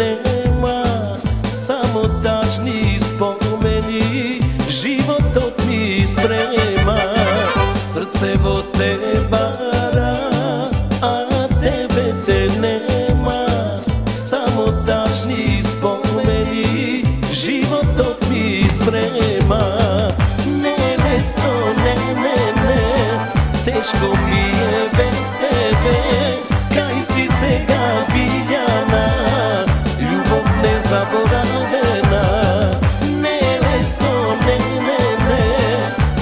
nema, samo tačni spomeni, život mi sprema. Srce vo te bara, a tebe te nema, samo tačni spomeni, život mi sprema. Ne, nesto, ne, teško mi je bez tebe, kaj si sega Biljana, ljubav nezaboravena. Ne, nesto, ne,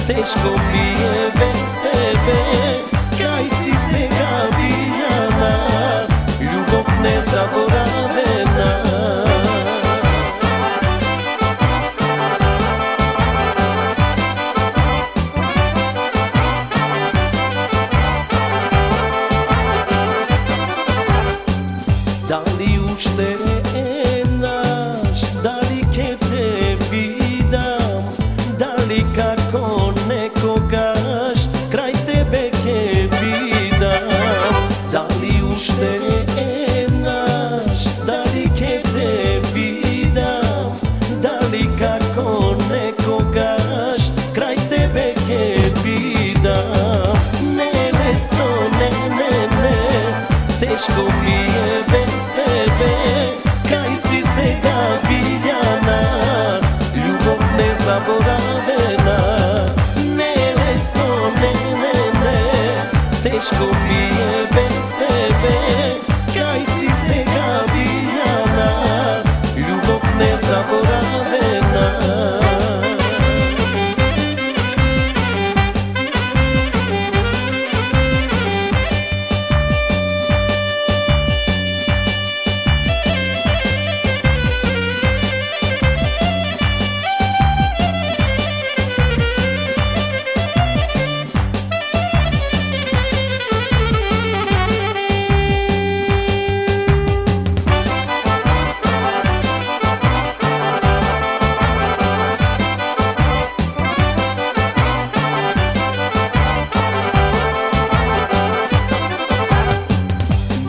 teško mi je bez tebe, kaj si sega Biljana, ljubav nezaboravena. Da li ušte naš, da li ke te vidam, da li kako nekogaš, kraj tebe ke vidam. Da li ušte naš, da li ke te vidam, da li kako nekogaš, kraj tebe ke vidam. Ne, nesto, ne, teško mi je bez tebe, kaj si sega Biljana, ljubav nezaboravena. Ne, nesto, ne, teško mi je bez tebe, kaj si sega Biljana, ljubav nezaboravena.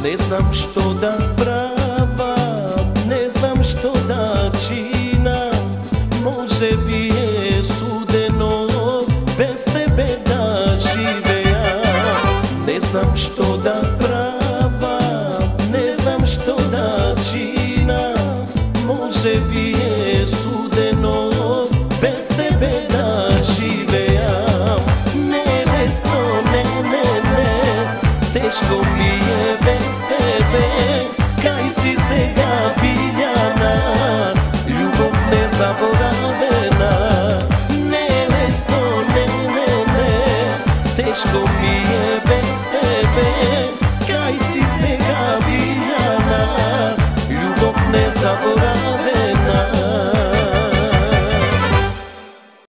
Ne znam što da pravam, ne znam što da činam, može bi je sudeno bez tebe da živejam. Ne znam što da pravam, ne znam što da činam, može bi je sudeno bez tebe da živejam. Ne, nesto, ne, teško mi je bez tebe, kaj si sega Biljana, ljubav nezaboravena. Ne, nesto, ne, teško mi je bez tebe, kaj si sega Biljana, ljubav nezaboravena.